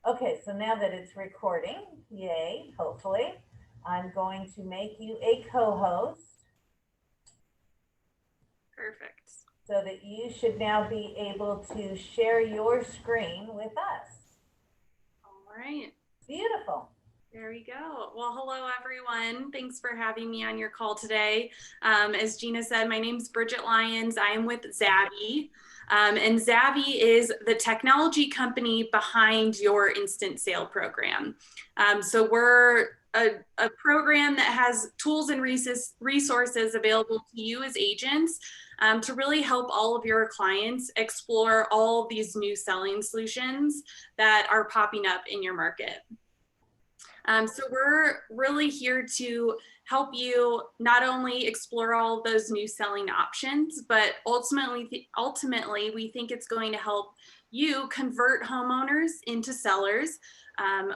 Okay, so now that it's recording, yay, hopefully, I'm going to make you a co-host Perfect. so that you should now be able to share your screen with us. All right. Beautiful. There we go. Well, hello, everyone. Thanks for having me on your call today. As Gina said, my name's Bridget Lyons. I am with Zaavy. And Zaavy is the technology company behind your instant sale program. So we're a program that has tools and resources available to you as agents to really help all of your clients explore all these new selling solutions that are popping up in your market. So we're really here to help you not only explore all those new selling options, but ultimately we think it's going to help you convert homeowners into sellers.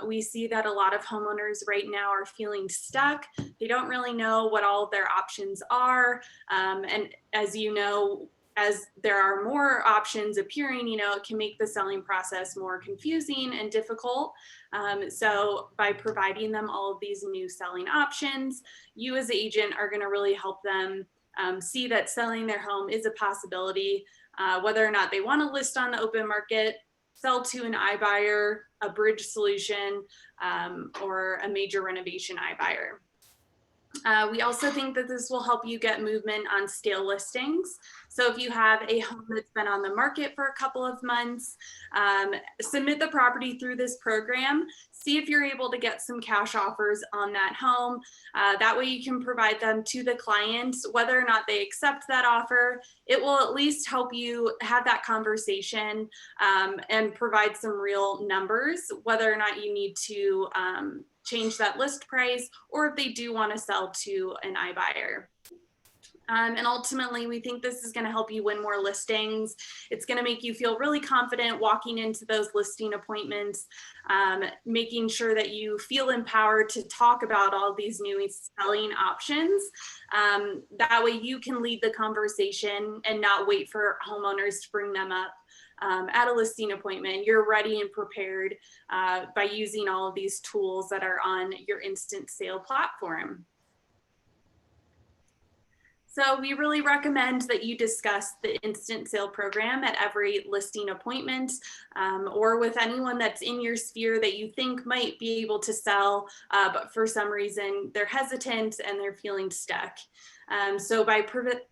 We see that a lot of homeowners right now are feeling stuck. They don't really know what all of their options are. And as you know, as there are more options appearing, it can make the selling process more confusing and difficult. So by providing them all of these new selling options, you as an agent are going to really help them see that selling their home is a possibility, whether or not they want to list on the open market, sell to an iBuyer, a bridge solution, or a major renovation iBuyer. We also think that this will help you get movement on scale listings. So if you have a home that's been on the market for a couple of months, submit the property through this program. See if you're able to get some cash offers on that home. That way you can provide them to the clients, whether or not they accept that offer. It will at least help you have that conversation and provide some real numbers, whether or not you need to change that list price, or if they do want to sell to an iBuyer. And ultimately, we think this is going to help you win more listings. It's going to make you feel really confident walking into those listing appointments, making sure that you feel empowered to talk about all these new selling options. That way you can lead the conversation and not wait for homeowners to bring them up. At a listing appointment, you're ready and prepared by using all of these tools that are on your instant sale platform. So we really recommend that you discuss the instant sale program at every listing appointment or with anyone that's in your sphere that you think might be able to sell, but for some reason they're hesitant and they're feeling stuck. So by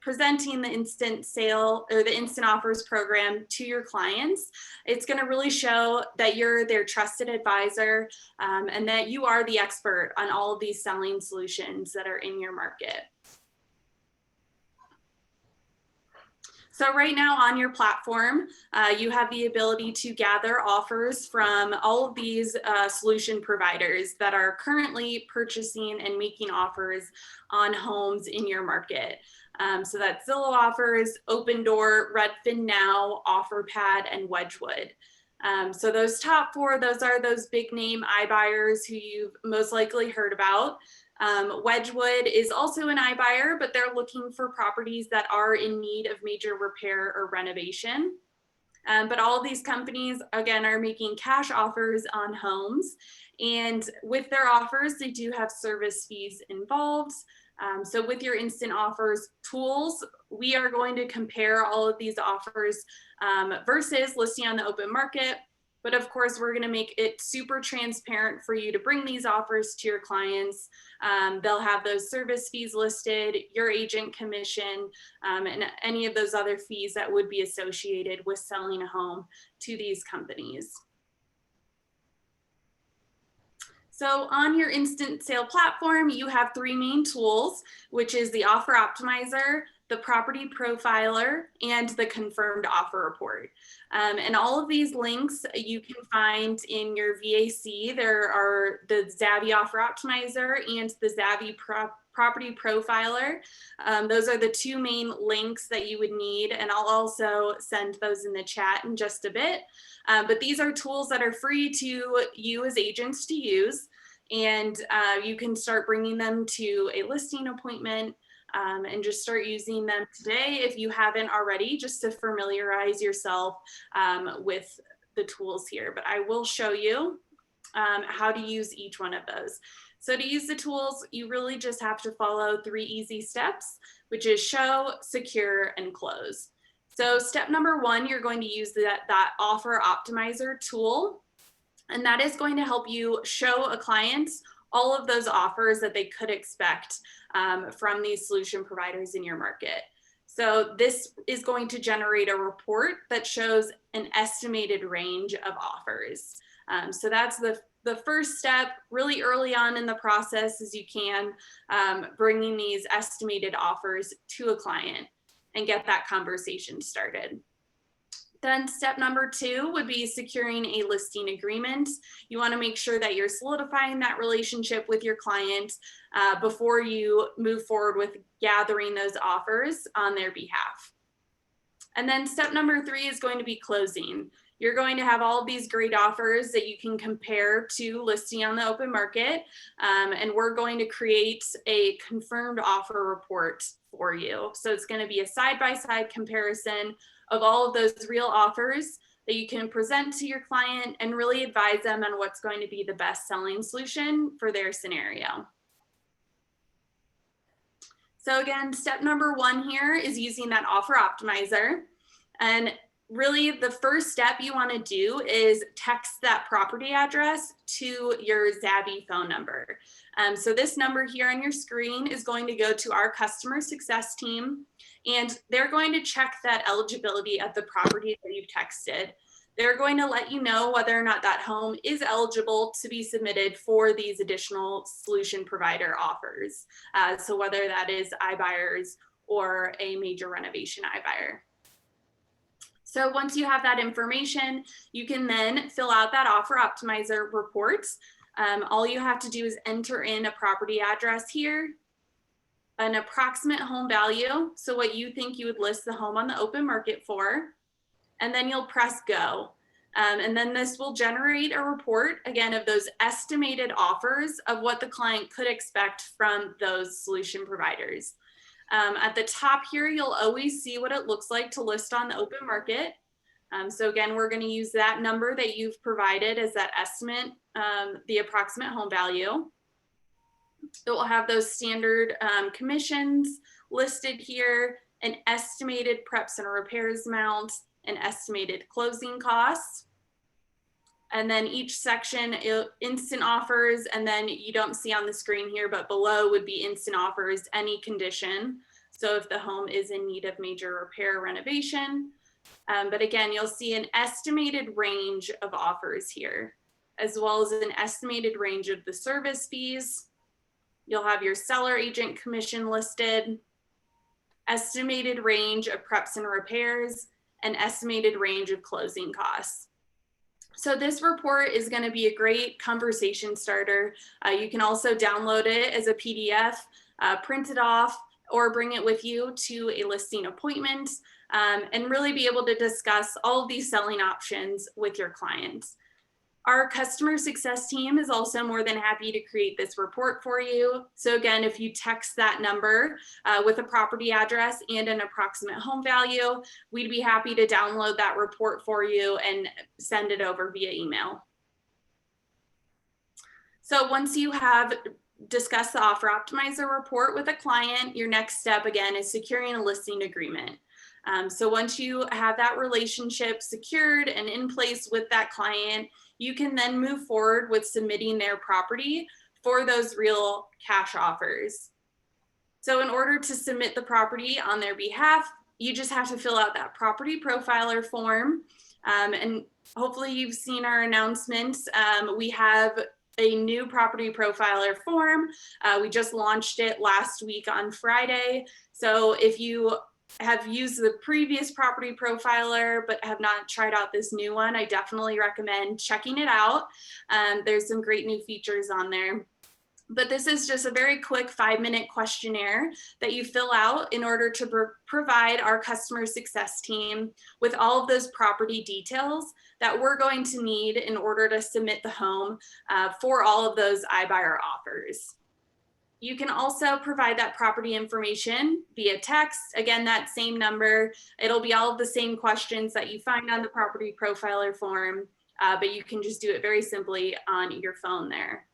presenting the instant sale or the instant offers program to your clients, it's going to really show that you're their trusted advisor and that you are the expert on all of these selling solutions that are in your market. So right now on your platform, you have the ability to gather offers from all of these solution providers that are currently purchasing and making offers on homes in your market. So that's Zillow Offers, Open Door, Redfin Now, OfferPad, and Wedgwood. So those top four, those are those big name iBuyers who you've most likely heard about. Wedgwood is also an iBuyer, but they're looking for properties that are in need of major repair or renovation. But all of these companies, again, are making cash offers on homes. And with their offers, they do have service fees involved. So with your instant offers tools, we are going to compare all of these offers versus listing on the open market. But of course, we're going to make it super transparent for you to bring these offers to your clients. They'll have those service fees listed, your agent commission, and any of those other fees that would be associated with selling a home to these companies. So on your instant sale platform, you have three main tools, which is the offer optimizer, the property profiler, and the confirmed offer report. And all of these links you can find in your VAC. There are the Zaavy offer optimizer and the Zaavy property profiler. Those are the two main links that you would need, and I'll also send those in the chat in just a bit. But these are tools that are free to you as agents to use, and you can start bringing them to a listing appointment and just start using them today if you haven't already, just to familiarize yourself with the tools here. But I will show you how to use each one of those. So to use the tools, you really just have to follow 3 easy steps, which is show, secure, and close. So step number 1, you're going to use that offer optimizer tool, and that is going to help you show a client all of those offers that they could expect from these solution providers in your market. So this is going to generate a report that shows an estimated range of offers. So that's the first step, really early on in the process as you can, bringing these estimated offers to a client and get that conversation started. Then step number 2 would be securing a listing agreement. You want to make sure that you're solidifying that relationship with your client before you move forward with gathering those offers on their behalf. And then step number 3 is going to be closing. You're going to have all of these great offers that you can compare to listing on the open market. And we're going to create a confirmed offer report for you. So it's going to be a side-by-side comparison of all of those real offers that you can present to your client and really advise them on what's going to be the best selling solution for their scenario. So again, step number 1 here is using that offer optimizer. And really the first step you want to do is text that property address to your Zaavy phone number. So this number here on your screen is going to go to our customer success team, and they're going to check that eligibility of the property that you've texted. They're going to let you know whether or not that home is eligible to be submitted for these additional solution provider offers. So whether that is iBuyers or a major renovation iBuyer. So once you have that information, you can then fill out that offer optimizer report. All you have to do is enter in a property address here, an approximate home value, so what you think you would list the home on the open market for, and then you'll press go. And then this will generate a report, again, of those estimated offers of what the client could expect from those solution providers. At the top here, you'll always see what it looks like to list on the open market. So again, we're going to use that number that you've provided as that estimate, the approximate home value. It will have those standard commissions listed here, an estimated preps and repairs amount, an estimated closing costs. And then each section, instant offers, and then you don't see on the screen here, but below would be instant offers, any condition. So if the home is in need of major repair or renovation. But again, you'll see an estimated range of offers here, as well as an estimated range of the service fees. You'll have your seller agent commission listed, estimated range of preps and repairs, and estimated range of closing costs. So this report is going to be a great conversation starter. You can also download it as a PDF, print it off, or bring it with you to a listing appointment, and really be able to discuss all of these selling options with your clients. Our customer success team is also more than happy to create this report for you. So again, if you text that number with a property address and an approximate home value, we'd be happy to download that report for you and send it over via email. So once you have discussed the offer optimizer report with a client, your next step again is securing a listing agreement. So once you have that relationship secured and in place with that client, you can then move forward with submitting their property for those real cash offers. So in order to submit the property on their behalf, you just have to fill out that property profiler form. And hopefully you've seen our announcements. We have a new property profiler form. We just launched it last week on Friday. So if you have used the previous property profiler but have not tried out this new one, I definitely recommend checking it out. There's some great new features on there. But this is just a very quick 5-minute questionnaire that you fill out in order to provide our customer success team with all of those property details that we're going to need in order to submit the home for all of those iBuyer offers. You can also provide that property information via text. Again, that same number. It'll be all of the same questions that you find on the property profiler form. but you can just do it very simply on your phone there.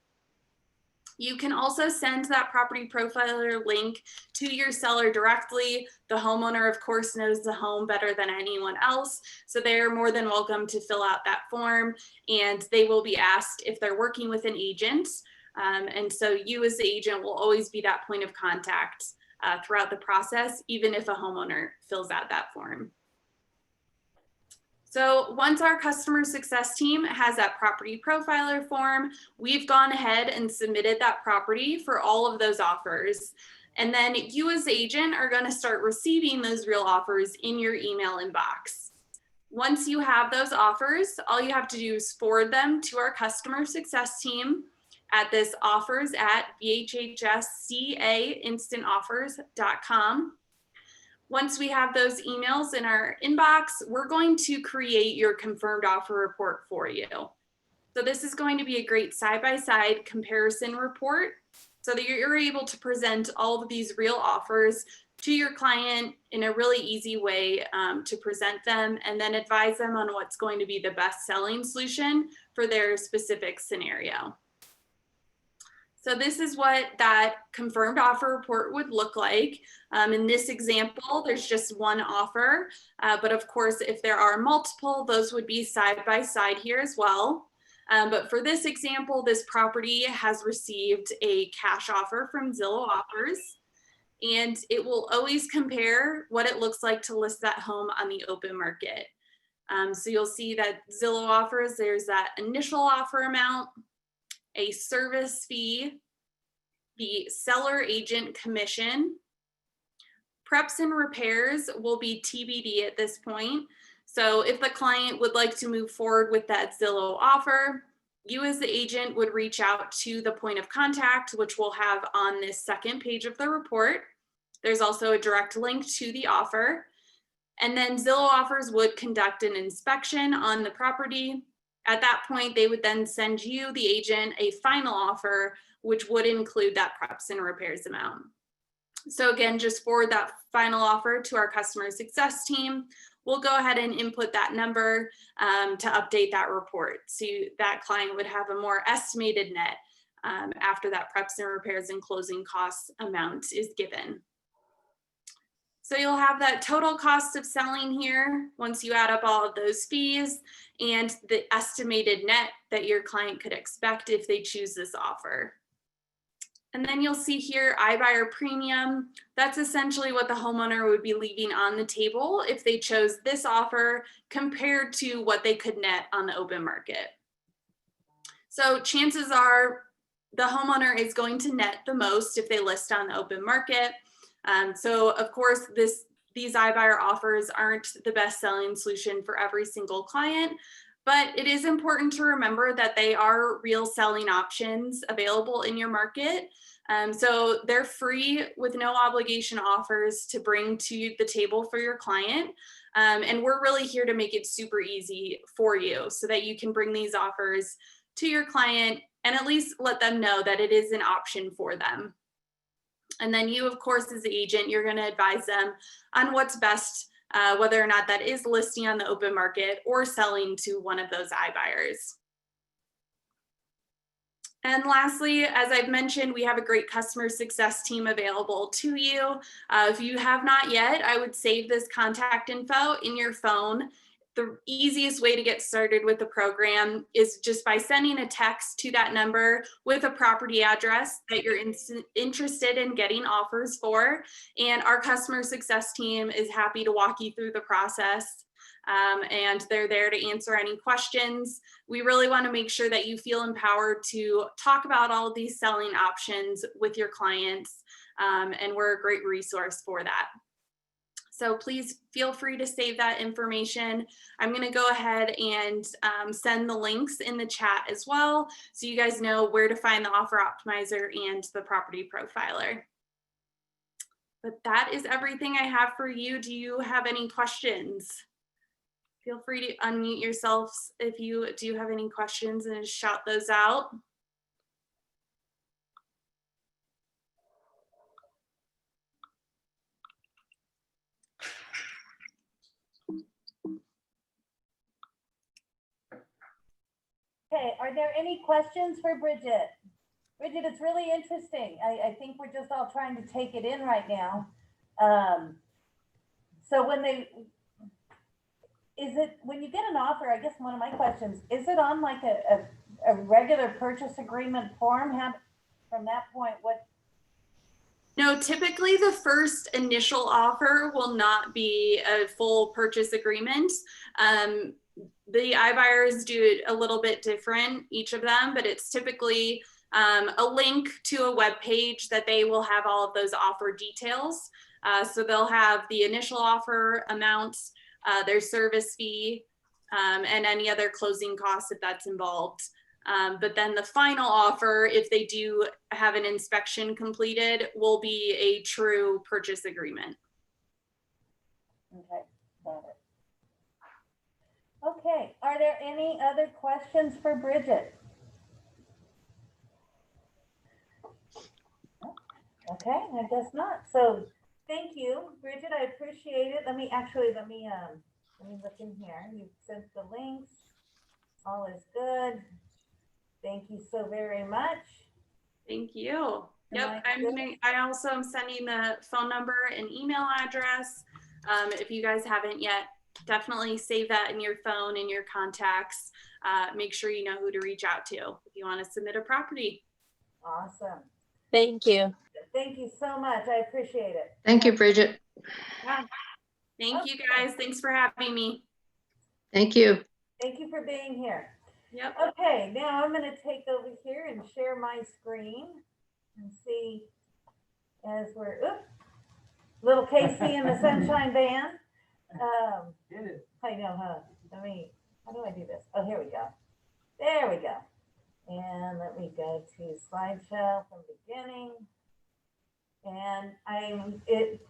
You can also send that property profiler link to your seller directly. The homeowner, of course, knows the home better than anyone else, so they're more than welcome to fill out that form, and they will be asked if they're working with an agent. And so you as the agent will always be that point of contact throughout the process, even if a homeowner fills out that form. So once our customer success team has that property profiler form, we've gone ahead and submitted that property for all of those offers. And then you as the agent are going to start receiving those real offers in your email inbox. Once you have those offers, all you have to do is forward them to our customer success team at this offers@vhhscainstantoffers.com. Once we have those emails in our inbox, we're going to create your confirmed offer report for you. So this is going to be a great side-by-side comparison report so that you're able to present all of these real offers to your client in a really easy way to present them, and then advise them on what's going to be the best selling solution for their specific scenario. So this is what that confirmed offer report would look like. In this example, there's just one offer, but of course, if there are multiple, those would be side by side here as well. But for this example, this property has received a cash offer from Zillow Offers, and it will always compare what it looks like to list that home on the open market. So you'll see that Zillow Offers, there's that initial offer amount, a service fee, the seller agent commission. Preps and repairs will be TBD at this point. So if the client would like to move forward with that Zillow offer, you as the agent would reach out to the point of contact, which we'll have on this second page of the report. There's also a direct link to the offer. And then Zillow Offers would conduct an inspection on the property. At that point, they would then send you, the agent, a final offer, which would include that preps and repairs amount. So again, just forward that final offer to our customer success team. We'll go ahead and input that number to update that report. So that client would have a more estimated net after that preps and repairs and closing costs amount is given. So you'll have that total cost of selling here once you add up all of those fees and the estimated net that your client could expect if they choose this offer. And then you'll see here iBuyer premium. That's essentially what the homeowner would be leaving on the table if they chose this offer compared to what they could net on the open market. So chances are the homeowner is going to net the most if they list on the open market. So of course, these iBuyer offers aren't the best selling solution for every single client, but it is important to remember that they are real selling options available in your market. So they're free with no obligation offers to bring to the table for your client. And we're really here to make it super easy for you so that you can bring these offers to your client and at least let them know that it is an option for them. And then you, of course, as the agent, you're going to advise them on what's best, whether or not that is listing on the open market or selling to one of those iBuyers. And lastly, as I've mentioned, we have a great customer success team available to you. If you have not yet, I would save this contact info in your phone. The easiest way to get started with the program is just by sending a text to that number with a property address that you're interested in getting offers for. And our customer success team is happy to walk you through the process. And they're there to answer any questions. We really want to make sure that you feel empowered to talk about all of these selling options with your clients. And we're a great resource for that. So please feel free to save that information. I'm going to go ahead and send the links in the chat as well, so you guys know where to find the offer optimizer and the property profiler. But that is everything I have for you. Do you have any questions? Feel free to unmute yourselves if you do have any questions and just shout those out. Okay, are there any questions for Bridget? Bridget, it's really interesting. I think we're just all trying to take it in right now. So when when you get an offer, I guess one of my questions, is it on like a regular purchase agreement form? From that point, what? No, typically the first initial offer will not be a full purchase agreement. The iBuyers do it a little bit different, each of them, but it's typically a link to a web page that they will have all of those offer details. So they'll have the initial offer amounts, their service fee, and any other closing costs if that's involved. But then the final offer, if they do have an inspection completed, will be a true purchase agreement. Okay, got it. Okay, are there any other questions for Bridget? Okay, I guess not. So thank you, Bridget. I appreciate it. Let me look in here. You sent the links. All is good. Thank you so very much. Thank you. Yep, I also am sending the phone number and email address. If you guys haven't yet, definitely save that in your phone and your contacts. Make sure you know who to reach out to if you want to submit a property. Awesome. Thank you. Thank you so much. I appreciate it. Thank you, Bridget. Yeah. Thank you guys. Thanks for having me. Thank you. Thank you for being here. Yep. Okay, now I'm going to take over here and share my screen and see as we're, little Casey and the Sunshine Band. I know, huh? How do I do this? Oh, here we go. There we go. And let me go to slideshow from beginning. And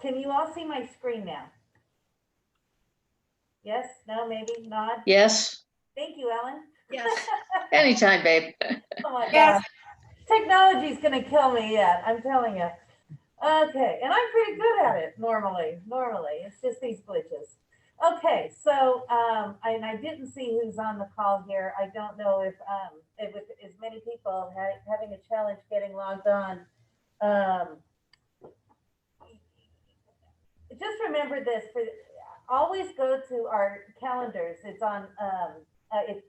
can you all see my screen now? Yes, no, maybe, nod. Yes. Thank you, Ellen. Yes. Anytime, babe. Oh my gosh. Technology's going to kill me yet, I'm telling you. Okay, and I'm pretty good at it normally. It's just these glitches. Okay, so and I didn't see who's on the call here. I don't know if with as many people having a challenge getting logged on. Just remember this: always go to our calendars. It's on.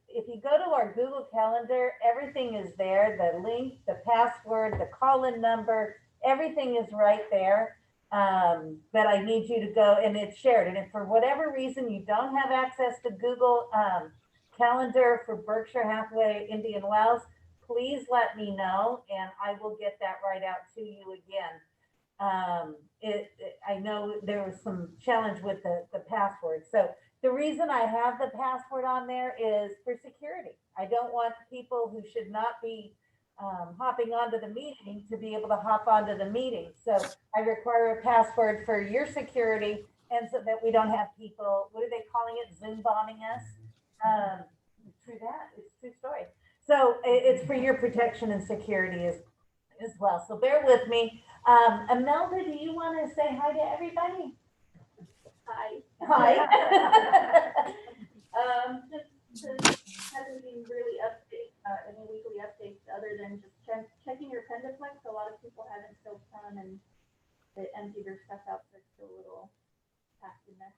If you go to our Google Calendar, everything is there. The link, the password, the call-in number, everything is right there. But I need you to go, and it's shared. And if for whatever reason you don't have access to Google Calendar for Berkshire Hathaway Indian Wells, please let me know, and I will get that right out to you again. I know there was some challenge with the password. So the reason I have the password on there is for security. I don't want people who should not be hopping onto the meeting to be able to hop onto the meeting. So I require a password for your security, and so that we don't have people, what are they calling it, Zoom bombing us? True that, it's a true story. So it's for your protection and security as well. So bear with me. Imelda, do you want to say hi to everybody? Hi. Just hasn't been really any weekly updates other than just checking your Pendaflex. A lot of people haven't still come and they empty their stuff out, so it's still a little packed in there.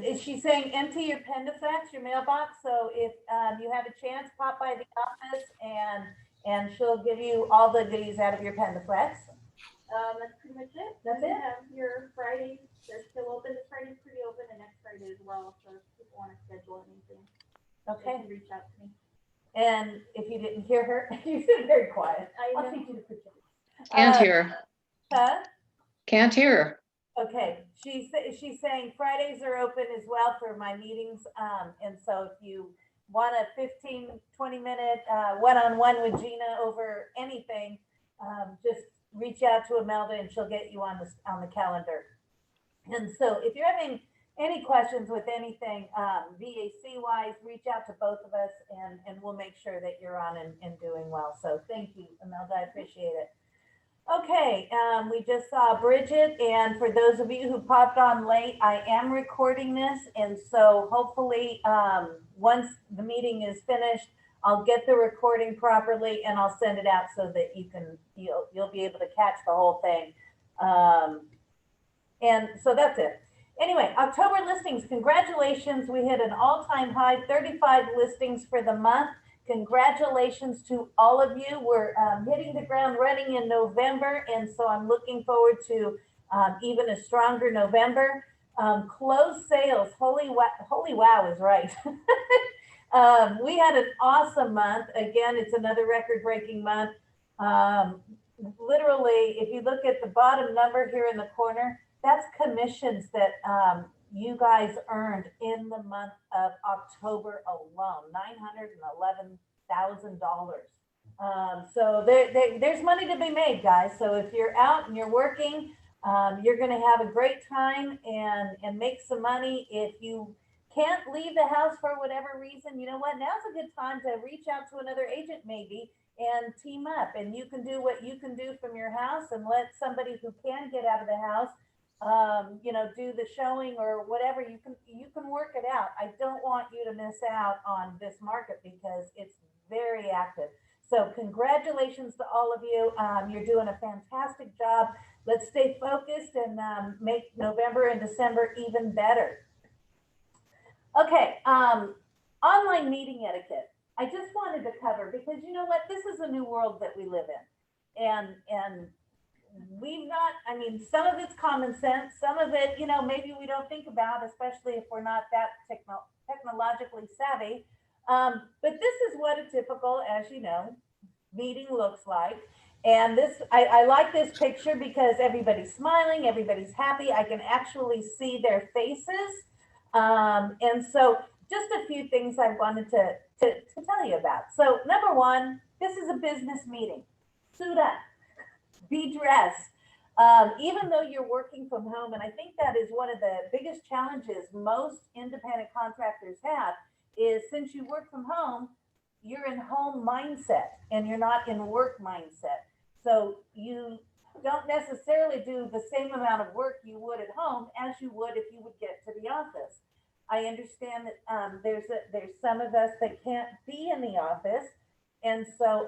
Is she saying empty your Pendaflex, your mailbox? So if you have a chance, pop by the office and she'll give you all the goodies out of your Pendaflex. That's pretty much it. That's it? Have your Fridays, they're still open. This Friday's pretty open, and next Friday as well. So if people want to schedule anything, Okay. they can reach out to me. And if you didn't hear her, you said very quiet. I'll teach you to pretend. Can't hear her. Huh? Can't hear her. Okay. She's saying Fridays are open as well for my meetings. And so if you want a 15, 20-minute one-on-one with Gina over anything, just reach out to Imelda and she'll get you on the calendar. And so if you're having any questions with anything VAC wise, reach out to both of us and we'll make sure that you're on and doing well. So thank you, Imelda, I appreciate it. Okay, we just saw Bridget, and for those of you who popped on late, I am recording this, and so hopefully once the meeting is finished, I'll get the recording properly and I'll send it out so that you'll be able to catch the whole thing. And so that's it. Anyway, October listings, congratulations. We hit an all-time high, 35 listings for the month. Congratulations to all of you. We're hitting the ground running in November, and so I'm looking forward to even a stronger November. Closed sales, holy wow is right. We had an awesome month. Again, it's another record-breaking month. Literally, if you look at the bottom number here in the corner, that's commissions that you guys earned in the month of October alone, $911,000. So there's money to be made, guys. So if you're out and you're working, you're going to have a great time and make some money. If you can't leave the house for whatever reason, you know what? Now's a good time to reach out to another agent maybe and team up. And you can do what you can do from your house and let somebody who can get out of the house do the showing or whatever. You can work it out. I don't want you to miss out on this market because it's very active. So congratulations to all of you. You're doing a fantastic job. Let's stay focused and make November and December even better. Okay, online meeting etiquette. I just wanted to cover because you know what? This is a new world that we live in. And we've not, I mean, some of it's common sense, some of it, maybe we don't think about, especially if we're not that technologically savvy. But this is what a typical, as you know, meeting looks like. And this, I like this picture because everybody's smiling, everybody's happy. I can actually see their faces. And so just a few things I wanted to tell you about. So number one, this is a business meeting. Suit up. Be dressed, even though you're working from home. And I think that is one of the biggest challenges most independent contractors have is since you work from home, you're in home mindset and you're not in work mindset. So you don't necessarily do the same amount of work you would at home as you would if you would get to the office. I understand that there's some of us that can't be in the office. And so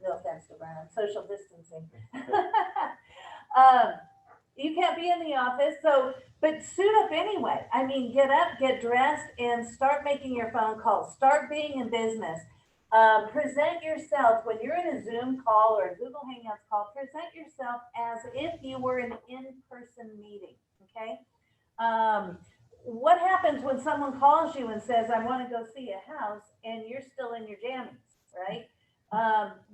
no offense to Brian, social distancing. You can't be in the office, but suit up anyway. I mean, get up, get dressed, and start making your phone calls. Start being in business. Present yourself when you're in a Zoom call or a Google Hangouts call. Present yourself as if you were in an in-person meeting. Okay. What happens when someone calls you and says, "I want to go see a house," and you're still in your jammies, right?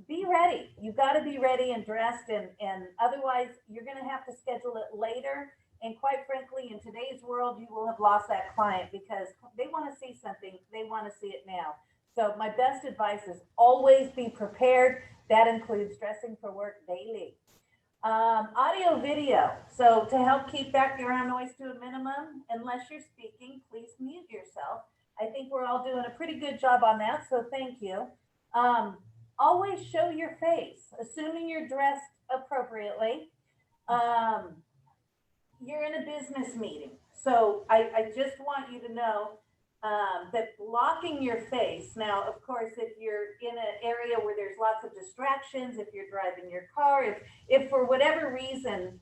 Be ready. You've got to be ready and dressed, and otherwise you're going to have to schedule it later. And quite frankly, in today's world, you will have lost that client because they want to see something. They want to see it now. So my best advice is always be prepared. That includes dressing for work daily. Audio video. So to help keep background noise to a minimum, unless you're speaking, please mute yourself. I think we're all doing a pretty good job on that. So thank you. Always show your face, assuming you're dressed appropriately. You're in a business meeting. So I just want you to know that blocking your face. Now, of course, if you're in an area where there's lots of distractions, if you're driving your car, if for whatever reason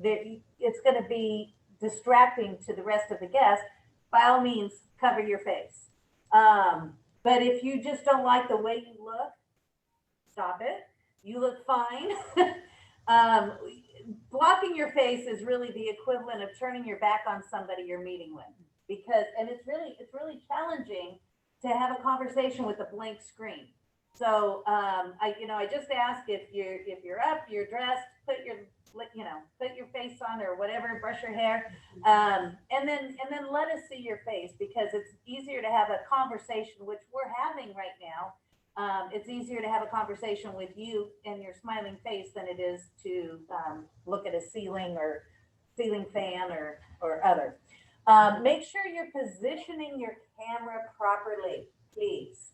it's going to be distracting to the rest of the guests, by all means, cover your face. But if you just don't like the way you look, stop it. You look fine. Blocking your face is really the equivalent of turning your back on somebody you're meeting with, because it's really challenging to have a conversation with a blank screen. So I just ask if you're up, you're dressed, put your face on or whatever, brush your hair, and then let us see your face, because it's easier to have a conversation, which we're having right now. It's easier to have a conversation with you and your smiling face than it is to look at a ceiling or ceiling fan or other. Make sure you're positioning your camera properly, please.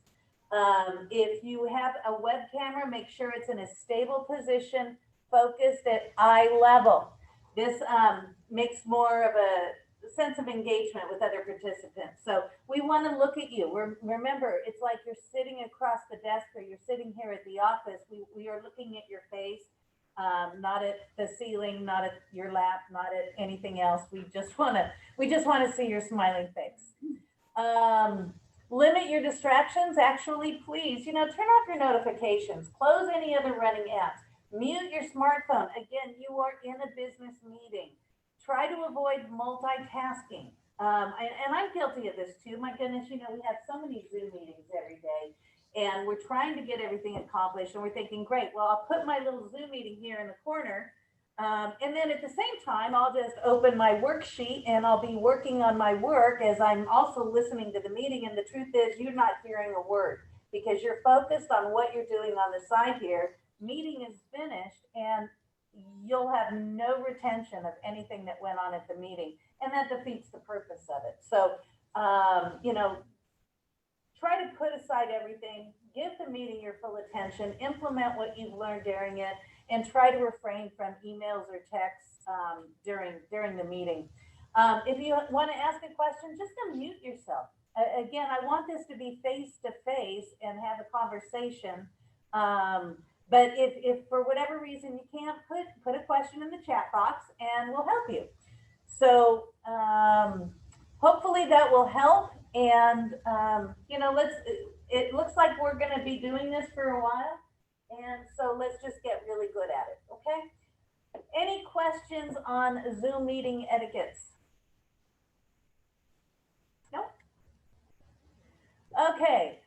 If you have a web camera, make sure it's in a stable position, focused at eye level. This makes more of a sense of engagement with other participants. So with we want to look at you. Remember, it's like you're sitting across the desk or you're sitting here at the office. We are looking at your face, not at the ceiling, not at your lap, not at anything else. We just want to see your smiling face. Limit your distractions. Actually, please, turn off your notifications, close any other running apps, mute your smartphone. Again, you are in a business meeting. Try to avoid multitasking. And I'm guilty of this too. My goodness, we have so many Zoom meetings every day and we're trying to get everything accomplished and we're thinking, great, well, I'll put my little Zoom meeting here in the corner. And then at the same time, I'll just open my worksheet and I'll be working on my work as I'm also listening to the meeting. And the truth is you're not hearing a word because you're focused on what you're doing on the side here. Meeting is finished and you'll have no retention of anything that went on at the meeting. And that defeats the purpose of it. So, try to put aside everything, give the meeting your full attention, implement what you've learned during it, and try to refrain from emails or texts during the meeting. If you want to ask a question, just unmute yourself. Again, I want this to be face-to-face and have a conversation. But if for whatever reason you can't, put a question in the chat box and we'll help you. So hopefully that will help. And, it looks like we're going to be doing this for a while. And so let's just get really good at it. Okay. Any questions on Zoom meeting etiquettes? No? Okay.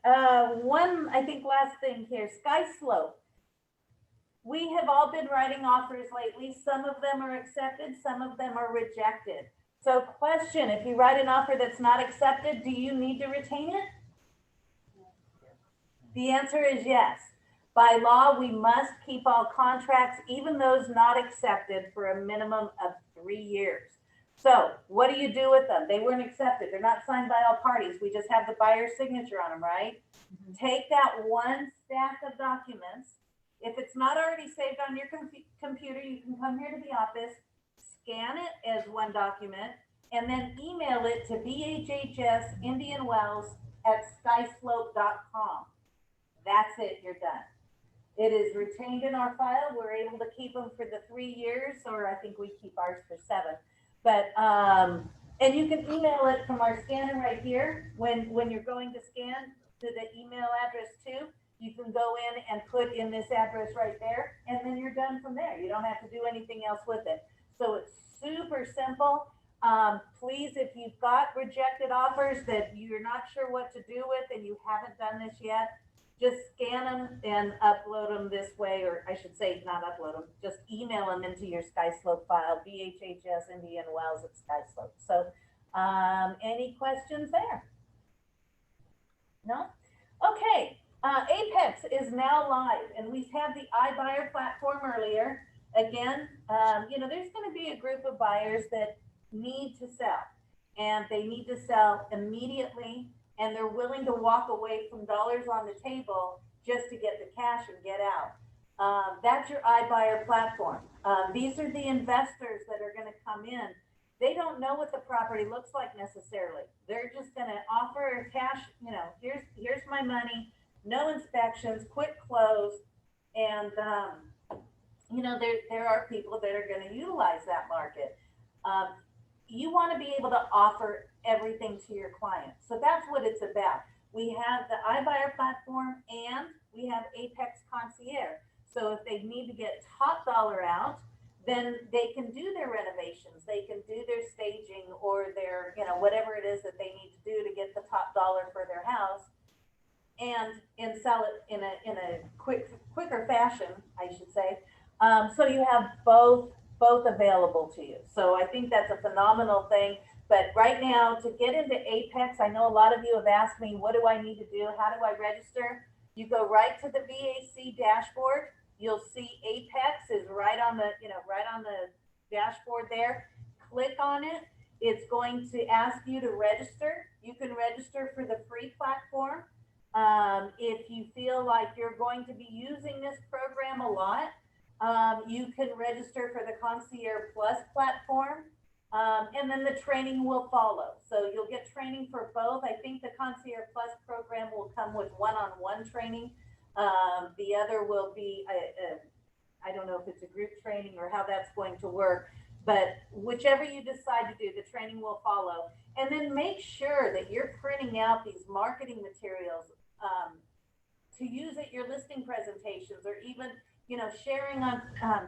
One, I think last thing here, Sky Slope. We have all been writing offers lately. Some of them are accepted, some of them are rejected. So question, if you write an offer that's not accepted, do you need to retain it? The answer is yes. By law, we must keep all contracts, even those not accepted, for a minimum of 3 years. So what do you do with them? They weren't accepted. They're not signed by all parties. We just have the buyer's signature on them, right? Mm-hmm. Take that one stack of documents. If it's not already saved on your computer, you can come here to the office, scan it as one document, and then email it to BHHS Indian Wells at skyslope.com. That's it, you're done. It is retained in our file. We're able to keep them for the 3 years, or I think we keep ours for 7. But, and you can email it from our scanner right here. When you're going to scan to the email address too, you can go in and put in this address right there, and then you're done from there. You don't have to do anything else with it. So it's super simple. Please, if you've got rejected offers that you're not sure what to do with and you haven't done this yet, just scan them and upload them this way, or I should say not upload them, just email them into your SkySlope file, BHHS Indian Wells at SkySlope. So any questions there? No? Okay. Apex is now live, and we've had the iBuyer platform earlier. Again, there's going to be a group of buyers that need to sell, and they need to sell immediately, and they're willing to walk away from dollars on the table just to get the cash and get out. That's your iBuyer platform. These are the investors that are going to come in. They don't know what the property looks like necessarily. They're just going to offer cash, here's my money. No inspections, quick close, and there are people that are going to utilize that market. You want to be able to offer everything to your client, so that's what it's about. We have the iBuyer platform and we have Apex Concierge. So if they need to get top dollar out, then they can do their renovations, they can do their staging or their whatever it is that they need to do to get the top dollar for their house. And sell it in a quicker fashion, I should say. So you have both available to you. So I think that's a phenomenal thing. But right now, to get into Apex, I know a lot of you have asked me, what do I need to do? How do I register? You go right to the VAC dashboard. You'll see Apex is right on the dashboard there. Click on it. It's going to ask you to register. You can register for the free platform. If you feel like you're going to be using this program a lot, you can register for the Concierge Plus platform. And then the training will follow. So you'll get training for both. I think the Concierge Plus program will come with one-on-one training. The other will be, I don't know if it's a group training or how that's going to work, but whichever you decide to do, the training will follow. And then make sure that you're printing out these marketing materials to use at your listing presentations, or even, sharing on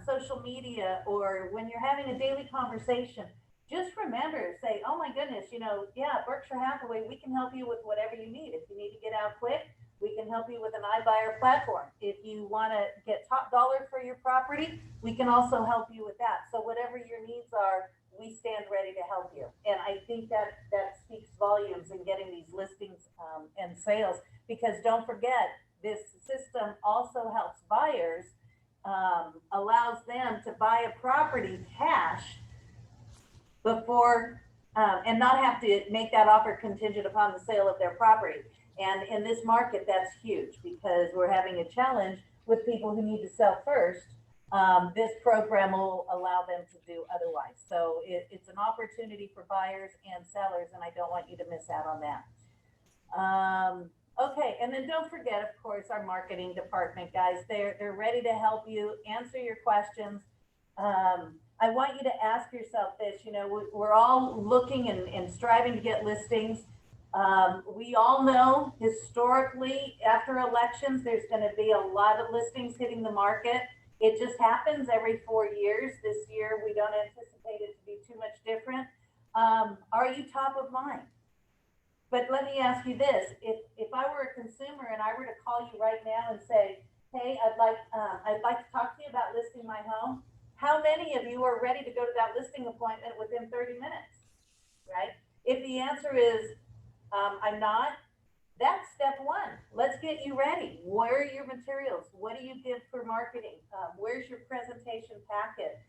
social media, or when you're having a daily conversation. Just remember, say, oh my goodness, yeah, Berkshire Hathaway, we can help you with whatever you need. If you need to get out quick, we can help you with an iBuyer platform. If you want to get top dollar for your property, we can also help you with that. So whatever your needs are, we stand ready to help you. And I think that speaks volumes in getting these listings and sales, because don't forget, this system also helps buyers, allows them to buy a property cash before, and not have to make that offer contingent upon the sale of their property. And in this market, that's huge, because we're having a challenge with people who need to sell first. This program will allow them to do otherwise. So it's an opportunity for buyers and sellers, and I don't want you to miss out on that. Okay, and then don't forget, of course, our marketing department, guys. They're ready to help you, answer your questions. I want you to ask yourself this, we're all looking and striving to get listings. We all know historically after elections, there's going to be a lot of listings hitting the market. It just happens every 4 years. This year, we don't anticipate it to be too much different. Are you top of mind? But let me ask you this: if I were a consumer and I were to call you right now and say, "Hey, I'd like to talk to you about listing my home," how many of you are ready to go to that listing appointment within 30 minutes? Right? If the answer is I'm not, that's step one. Let's get you ready. Where are your materials? What do you give for marketing? Where's your presentation packet?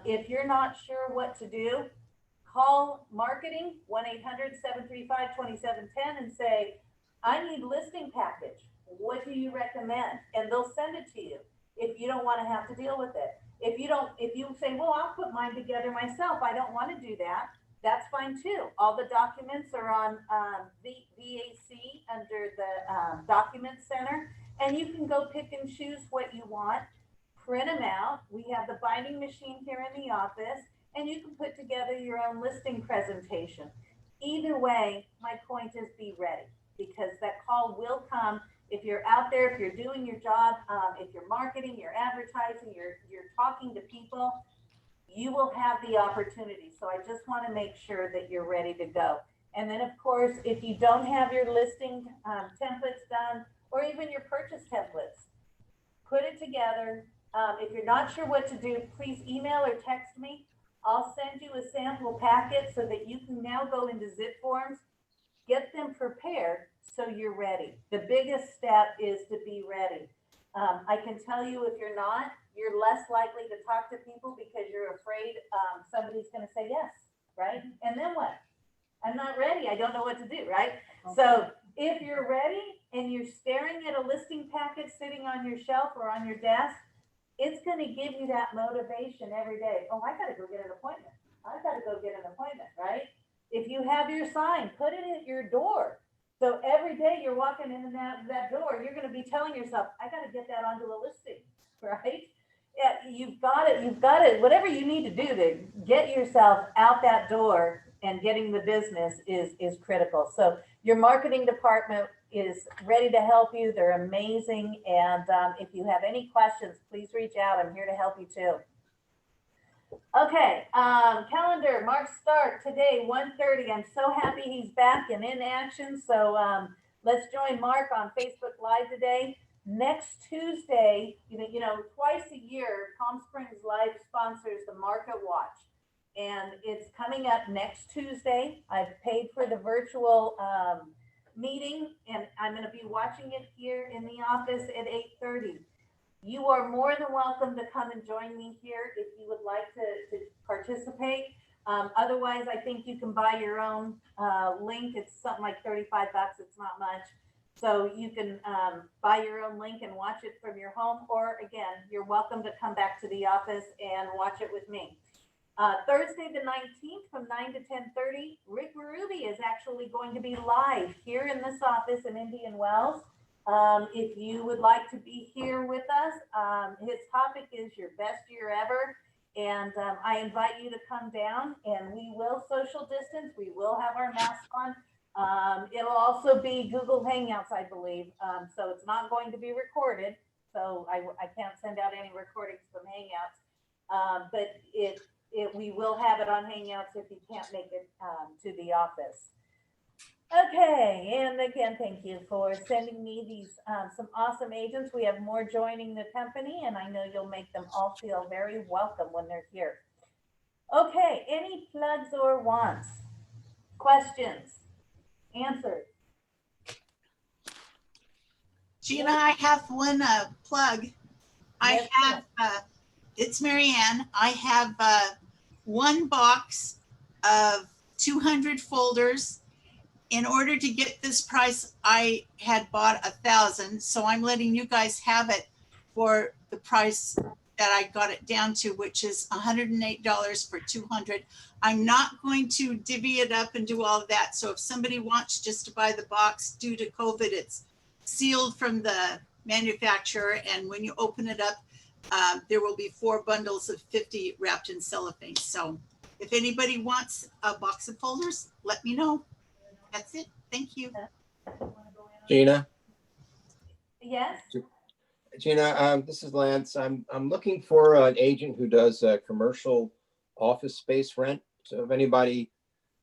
If you're not sure what to do, call marketing 1-800-735-2710 and say, I need listing package. What do you recommend? And they'll send it to you if you don't want to have to deal with it. If you say, well, I'll put mine together myself, I don't want to do that, that's fine too. All the documents are on VAC under the Document Center, and you can go pick and choose what you want, print them out. We have the binding machine here in the office, and you can put together your own listing presentation. Either way, my point is be ready, because that call will come. If you're out there, if you're doing your job, if you're marketing, you're advertising, you're talking to people, you will have the opportunity. So I just want to make sure that you're ready to go. And then, of course, if you don't have your listing templates done, or even your purchase templates, put it together. If you're not sure what to do, please email or text me. I'll send you a sample packet so that you can now go into zip forms, get them prepared so you're ready. The biggest step is to be ready. I can tell you, if you're not, you're less likely to talk to people because you're afraid somebody's going to say yes, right? And then what? I'm not ready. I don't know what to do, right? Okay. So if you're ready and you're staring at a listing packet sitting on your shelf or on your desk, it's going to give you that motivation every day. Oh, I got to go get an appointment. I got to go get an appointment, right? If you have your sign, put it at your door. So every day you're walking in and out of that door, you're going to be telling yourself, I got to get that onto a listing, right? Yeah, you've got it. Whatever you need to do to get yourself out that door and getting the business is critical. So your marketing department is ready to help you. They're amazing. And if you have any questions, please reach out. I'm here to help you too. Okay, calendar, Mark Stark today, 1:30. I'm so happy he's back and in action. So let's join Mark on Facebook Live today. Next Tuesday, twice a year, Palm Springs Live sponsors the Market Watch. And it's coming up next Tuesday. I've paid for the virtual meeting, and I'm going to be watching it here in the office at 8:30. You are more than welcome to come and join me here if you would like to participate. Otherwise, I think you can buy your own link. It's something like $35. It's not much. So you can buy your own link and watch it from your home. Or again, you're welcome to come back to the office and watch it with me. Thursday, the 19th from 9 to 10:30, Rick Ruby is actually going to be live here in this office in Indian Wells. If you would like to be here with us, his topic is your best year ever. And I invite you to come down, and we will social distance. We will have our masks on. It'll also be Google Hangouts, I believe. So it's not going to be recorded. So I can't send out any recordings from Hangouts. But we will have it on Hangouts if you can't make it to the office. Okay, and again, thank you for sending me these some awesome agents. We have more joining the company, and I know you'll make them all feel very welcome when they're here. Okay, any plugs or wants? Questions? Answers? Gina, I have one plug. Yes, It's Marianne. I have one box of 200 folders. In order to get this price, I had bought 1,000. So I'm letting you guys have it for the price that I got it down to, which is $108 for 200. I'm not going to divvy it up and do all of that. So if somebody wants just to buy the box, due to COVID, it's sealed from the manufacturer. And when you open it up, there will be 4 bundles of 50 wrapped in cellophane. So if anybody wants a box of folders, let me know. That's it. Thank you. Gina, yes. Gina, this is Lance. I'm looking for an agent who does commercial office space rent. So if anybody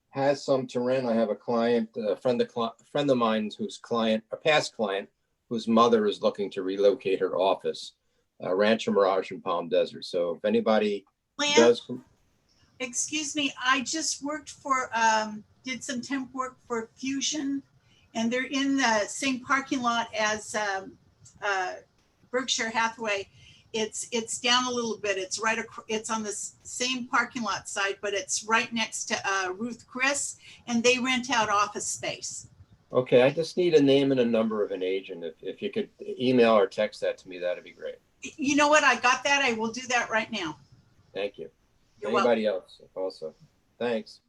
has some to rent, I have a client, a friend of mine whose client, a past client, whose mother is looking to relocate her office, Rancho Mirage in Palm Desert. So if anybody Lance, does, excuse me, I just worked for, did some temp work for Fusion, and they're in the same parking lot as Berkshire Hathaway. It's down a little bit. It's right. It's on the same parking lot side, but it's right next to Ruth Chris, and they rent out office space. okay, I just need a name and a number of an agent. If you could email or text that to me, that'd be great. You know what? I got that. I will do that right now. Thank you. You're Anybody else also? Thanks.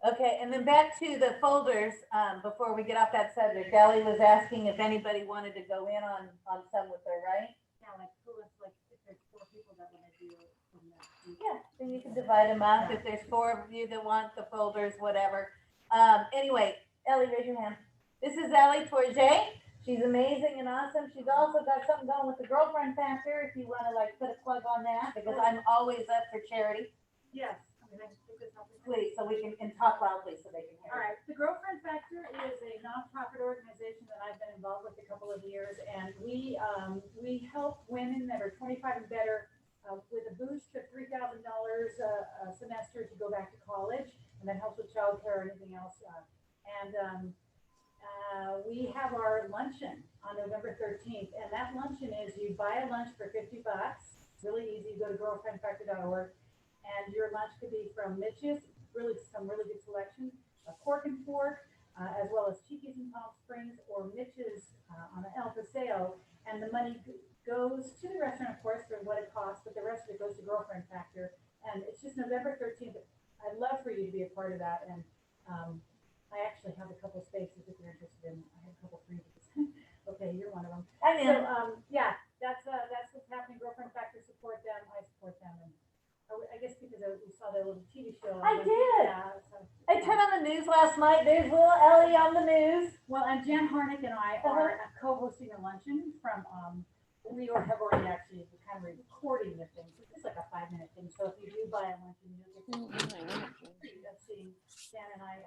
Okay, and then back to the folders, before we get off that subject, Ellie was asking if anybody wanted to go in on some with her, right? Yeah, like if there's 4 people that want to do it. Yeah, then you can divide them up. If there's 4 of you that want the folders, whatever. Anyway, Ellie, raise your hand. This is Ellie Tourget. She's amazing and awesome. She's also got something going with the girlfriend factor, if you want to like put a plug on that, because I'm always up for charity. Yes. I mean, I think this helps. Please, so we can and talk loudly so they can hear. All right, the Girlfriend Factor is a nonprofit organization that I've been involved with a couple of years, and we help women that are 25 and better with a boost of $3,000 a semester to go back to college, and that helps with childcare or anything else. We have our luncheon on November 13th, and that luncheon is you buy a lunch for $50. It's really easy. You go to girlfriendfactor.org, and your lunch could be from Mitch's. Some really good selection, a Cork and Fork, as well as Cheeky's in Palm Springs, or Mitch's on El Paseo. And the money goes to the restaurant, of course, for what it costs, but the rest of it goes to Girlfriend Factor. And it's just November 13th. I'd love for you to be a part of that. And I actually have a couple spaces if you're interested in. I have a couple freebies. Okay, you're one of them. I mean, So yeah, that's what's happening. Girlfriend Factor, support them. I support them. And I guess because we saw that little TV show. I did. Yeah, so, I turned on the news last night. There's little Ellie on the news. well, and Jan Harnick and I are co-hosting a luncheon from, we have already actually kind of recording the thing. So it's like a 5-minute thing. So if you do buy a luncheon, you'll get to see Jan and I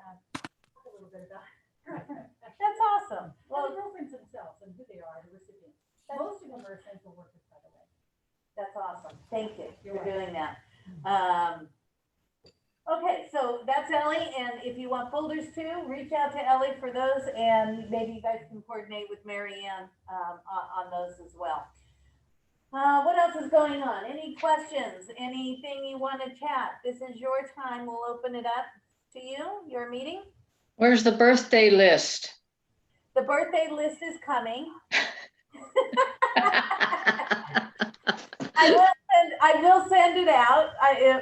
talk a little bit about That's awesome. well, Well, the girlfriends themselves and who they are, the recipients. Most of them are essential workers, by the way. that's awesome. Thank you You're for doing that. Okay, so that's Ellie, and if you want folders too, reach out to Ellie for those, and maybe you guys can coordinate with Mary Ann on those as well. What else is going on? Any questions? Anything you want to chat? This is your time. We'll open it up to you, your meeting. Where's the birthday list? The birthday list is coming. I will send it out.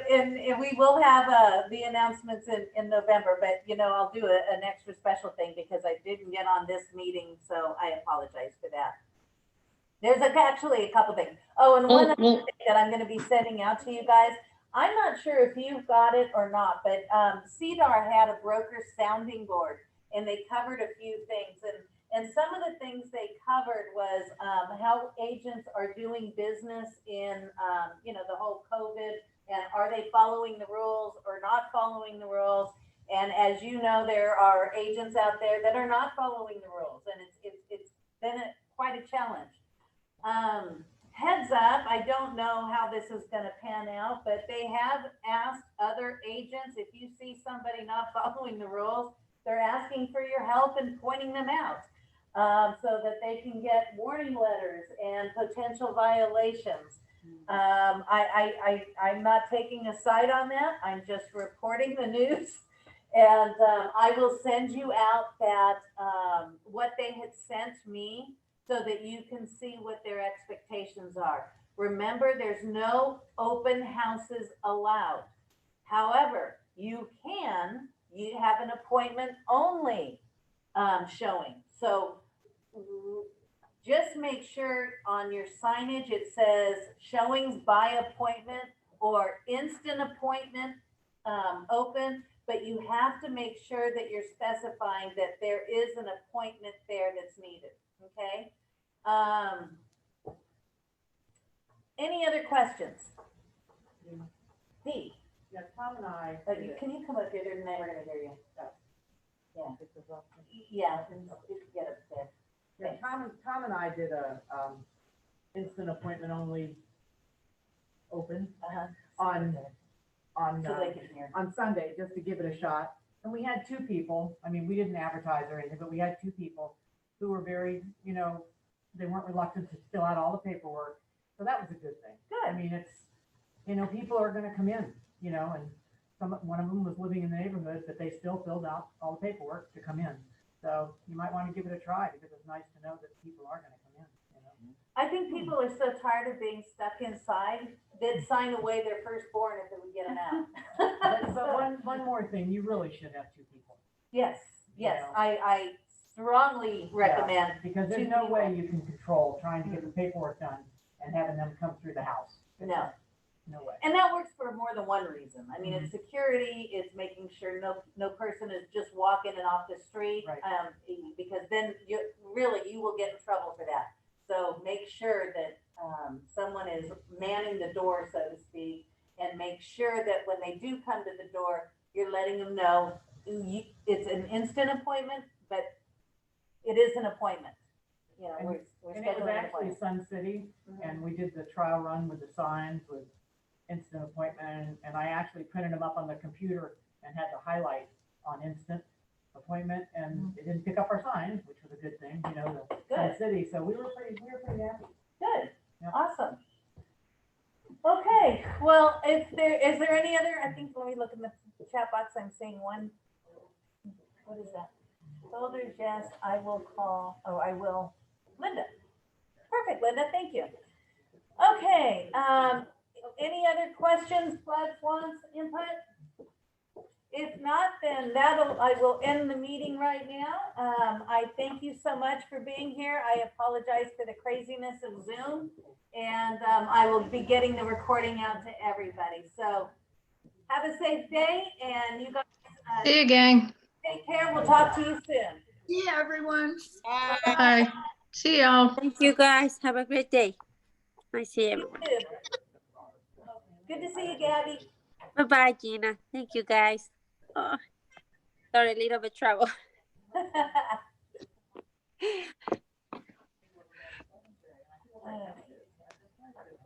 And we will have the announcements in November, but I'll do an extra special thing because I didn't get on this meeting, so I apologize for that. There's actually a couple things. Oh, and one other thing that I'm going to be sending out to you guys. I'm not sure if you've got it or not, but CDAR had a broker sounding board, and they covered a few things. And some of the things they covered was how agents are doing business in, the whole COVID, and are they following the rules or not following the rules? And as you know, there are agents out there that are not following the rules, and it's been quite a challenge. Heads up, I don't know how this is going to pan out, but they have asked other agents, if you see somebody not following the rules, they're asking for your help in pointing them out, so that they can get warning letters and potential violations. I'm not taking a side on that. I'm just reporting the news. And I will send you out that what they had sent me, so that you can see what their expectations are. Remember, there's no open houses allowed. However, you have an appointment only showing. So just make sure on your signage it says showings by appointment or instant appointment open, but you have to make sure that you're specifying that there is an appointment there that's needed. Okay. Any other questions? Dee? Yeah, Tom and I. Can you come up here? They're never gonna hear you. Yeah. Yeah, get up there. Yeah, Tom and I did a instant appointment only open on So they can hear. on Sunday, just to give it a shot. And we had 2 people. I mean, we didn't advertise or anything, but we had 2 people who were very, they weren't reluctant to fill out all the paperwork. So that was a good thing. Good. I mean, it's, people are going to come in, and one of them was living in the neighborhood, but they still filled out all the paperwork to come in. So you might want to give it a try, because it's nice to know that people are going to come in. I think people are so tired of being stuck inside, they'd sign away their firstborn if they would get them out. But one more thing, you really should have 2 people. Yes, You know. I strongly recommend. Because there's no way you can control trying to get the paperwork done and having them come through the house. No. No way. And that works for more than one reason. I mean, it's security, it's making sure no person is just walking and off the street. Right. Because then you will get in trouble for that. So make sure that someone is manning the door, so to speak, and make sure that when they do come to the door, you're letting them know it's an instant appointment, but it is an appointment. We're And it was scheduling an actually appointment. Sun City, and we did the trial run with the signs with instant appointment, and I actually printed them up on the computer and had the highlight on instant appointment, and it didn't pick up our signs, which was a good thing, the Sun Good. City, so we were pretty happy. Good. Yep. Awesome. Okay, well, is there any other, I think, let me look in the chat box, I'm seeing one. What is that? Folders, yes, I will, Linda. Perfect, Linda, thank you. Okay, any other questions, flags, wants, input? If not, then I will end the meeting right now. I thank you so much for being here. I apologize for the craziness of Zoom, and I will be getting the recording out to everybody. So have a safe day, and you guys See you, gang. take care. We'll talk to you soon. Yeah, everyone. Bye. See y'all. Thank you guys. Have a great day. I see everyone. Good to see you, Gabby. Bye-bye, Gina. Thank you guys. Oh, sorry, a little bit trouble.